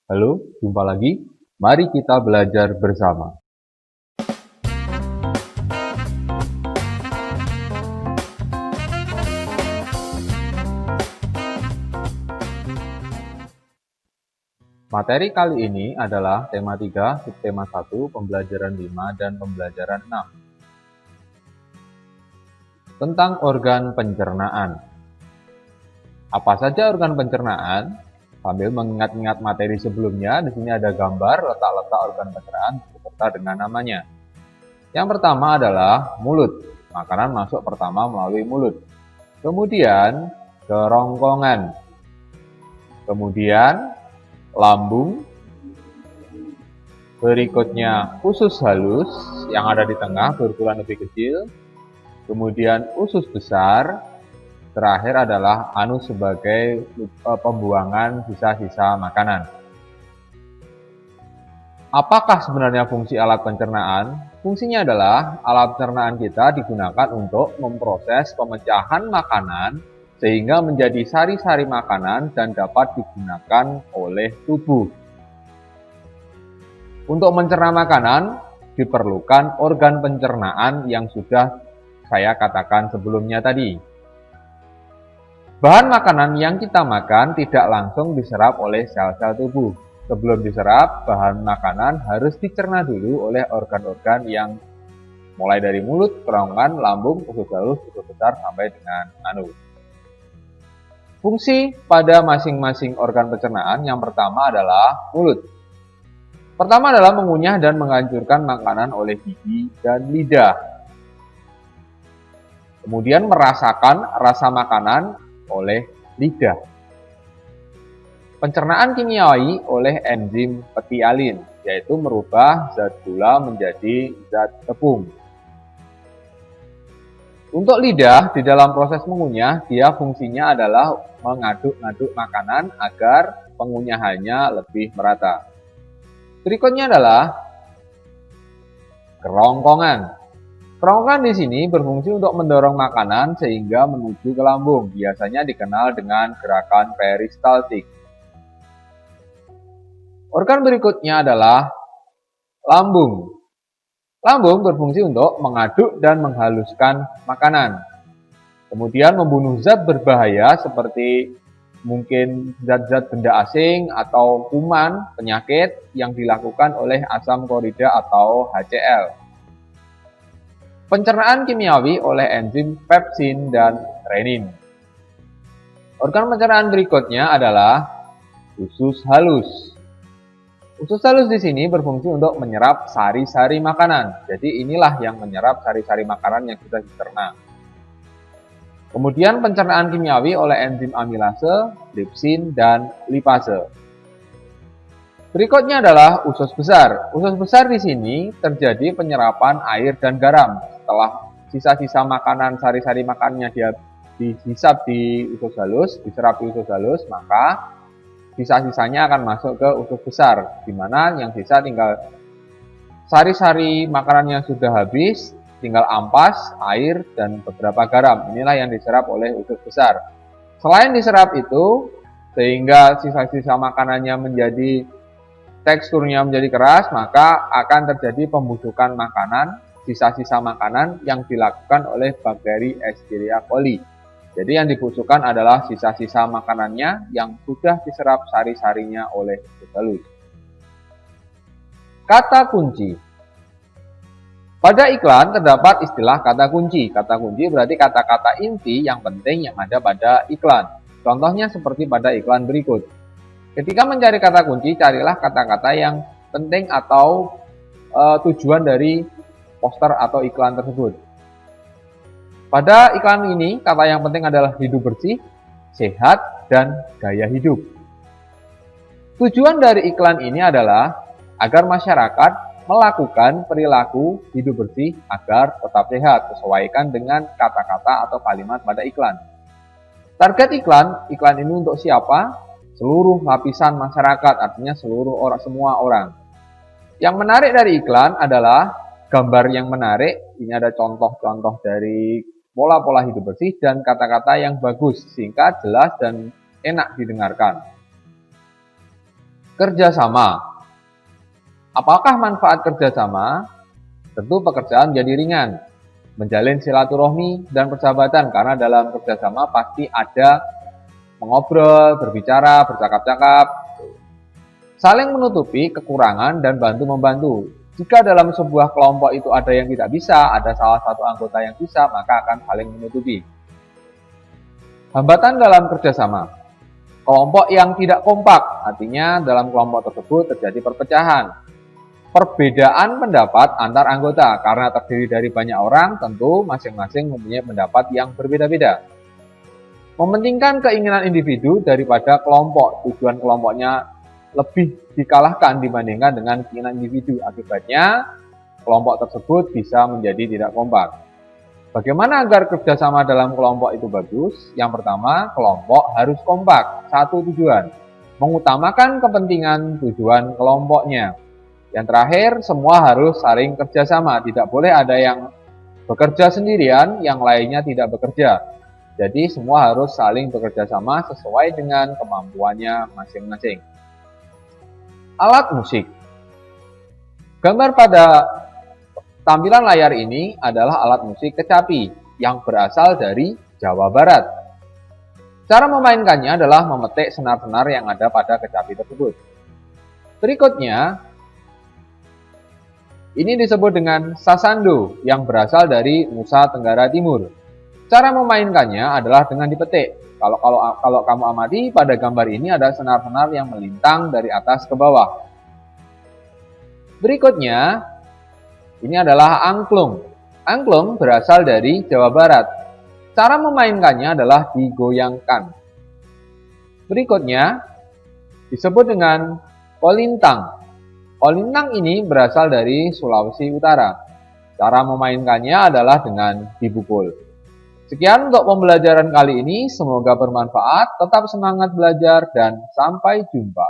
Halo, jumpa lagi. Mari kita belajar bersama. Materi kali ini adalah tema 3, subtema 1, pembelajaran 5, dan pembelajaran 6. Tentang organ pencernaan. Apa saja organ pencernaan? Sambil mengingat-ingat materi sebelumnya, di sini ada gambar letak-letak organ pencernaan beserta dengan namanya. Yang pertama adalah mulut. Makanan masuk pertama melalui mulut. Kemudian kerongkongan. Kemudian lambung. Berikutnya usus halus yang ada di tengah berukuran lebih kecil. Kemudian usus besar. Terakhir adalah anus sebagai pembuangan sisa-sisa makanan. Apakah sebenarnya fungsi alat pencernaan? Fungsinya adalah alat pencernaan kita digunakan untuk memproses pemecahan makanan sehingga menjadi sari-sari makanan dan dapat digunakan oleh tubuh. Untuk mencerna makanan diperlukan organ pencernaan yang sudah saya katakan sebelumnya tadi. Bahan makanan yang kita makan tidak langsung diserap oleh sel-sel tubuh. Sebelum diserap, bahan makanan harus dicerna dulu oleh organ-organ yang mulai dari mulut, kerongkongan, lambung, usus halus, usus besar, sampai dengan anus. Fungsi pada masing-masing organ pencernaan yang pertama adalah mulut. Pertama adalah mengunyah dan menghancurkan makanan oleh gigi dan lidah. Kemudian merasakan rasa makanan oleh lidah. Pencernaan kimiawi oleh enzim petialin, yaitu merubah zat gula menjadi zat tepung. Untuk lidah, di dalam proses mengunyah, dia fungsinya adalah mengaduk-aduk makanan agar pengunyahannya lebih merata. Berikutnya adalah kerongkongan. Kerongkongan di sini berfungsi untuk mendorong makanan sehingga menuju ke lambung, biasanya dikenal dengan gerakan peristaltik. Organ berikutnya adalah lambung. Lambung berfungsi untuk mengaduk dan menghaluskan makanan. Kemudian membunuh zat berbahaya seperti mungkin zat-zat benda asing atau kuman, penyakit yang dilakukan oleh asam klorida atau HCl. Pencernaan kimiawi oleh enzim pepsin dan renin. Organ pencernaan berikutnya adalah usus halus. Usus halus di sini berfungsi untuk menyerap sari-sari makanan. Jadi inilah yang menyerap sari-sari makanan yang sudah dicerna. Kemudian pencernaan kimiawi oleh enzim amilase, tripsin, dan lipase. Berikutnya adalah usus besar. Usus besar di sini terjadi penyerapan air dan garam. Setelah sisa-sisa makanan, sari-sari makanannya dia dihisap di usus halus, diserap di usus halus, maka sisa-sisanya akan masuk ke usus besar, di mana yang sisa tinggal sari-sari makanan yang sudah habis, tinggal ampas, air, dan beberapa garam. Inilah yang diserap oleh usus besar. Selain diserap itu, sehingga sisa-sisa makanannya menjadi teksturnya menjadi keras, maka akan terjadi pembusukan makanan, sisa-sisa makanan yang dilakukan oleh bakteri Escherichia coli. Jadi yang dibusukkan adalah sisa-sisa makanannya yang sudah diserap sari-sarinya oleh usus halus. Kata kunci. Pada iklan terdapat istilah kata kunci. Kata kunci berarti kata-kata inti yang penting yang ada pada iklan. Contohnya seperti pada iklan berikut. Ketika mencari kata kunci, carilah kata-kata yang penting atau tujuan dari poster atau iklan tersebut. Pada iklan ini, kata yang penting adalah hidup bersih, sehat, dan gaya hidup. Tujuan dari iklan ini adalah agar masyarakat melakukan perilaku hidup bersih agar tetap sehat, sesuaikan dengan kata-kata atau kalimat pada iklan. Target iklan ini untuk siapa? Seluruh lapisan masyarakat, artinya semua orang. Yang menarik dari iklan adalah gambar yang menarik. Ini ada contoh-contoh dari pola-pola hidup bersih dan kata-kata yang bagus, singkat, jelas, dan enak didengarkan. Kerjasama. Apakah manfaat kerjasama? Tentu pekerjaan jadi ringan, menjalin silaturahmi dan persahabatan karena dalam kerjasama pasti ada mengobrol, berbicara, bercakap-cakap, saling menutupi kekurangan dan bantu-membantu. Jika dalam sebuah kelompok itu ada yang tidak bisa, ada salah satu anggota yang bisa, maka akan saling menutupi. Hambatan dalam kerjasama. Kelompok yang tidak kompak, artinya dalam kelompok tersebut terjadi perpecahan. Perbedaan pendapat antar anggota, karena terdiri dari banyak orang, tentu masing-masing mempunyai pendapat yang berbeda-beda. Mementingkan keinginan individu daripada kelompok, tujuan kelompoknya lebih dikalahkan dibandingkan dengan keinginan individu. Akibatnya, kelompok tersebut bisa menjadi tidak kompak. Bagaimana agar kerjasama dalam kelompok itu bagus? Yang pertama, kelompok harus kompak, satu tujuan, mengutamakan kepentingan tujuan kelompoknya. Yang terakhir, semua harus saling kerjasama, tidak boleh ada yang bekerja sendirian, yang lainnya tidak bekerja. Jadi semua harus saling bekerja sama sesuai dengan kemampuannya masing-masing. Alat musik. Gambar pada tampilan layar ini adalah alat musik kecapi yang berasal dari Jawa Barat. Cara memainkannya adalah memetik senar-senar yang ada pada kecapi tersebut. Berikutnya, ini disebut dengan sasando yang berasal dari Nusa Tenggara Timur. Cara memainkannya adalah dengan dipetik. Kalau kamu amati pada gambar ini ada senar-senar yang melintang dari atas ke bawah. Berikutnya, ini adalah angklung. Angklung berasal dari Jawa Barat. Cara memainkannya adalah digoyangkan. Berikutnya, disebut dengan kolintang. Kolintang ini berasal dari Sulawesi Utara. Cara memainkannya adalah dengan dipukul. Sekian untuk pembelajaran kali ini, semoga bermanfaat, tetap semangat belajar, dan sampai jumpa.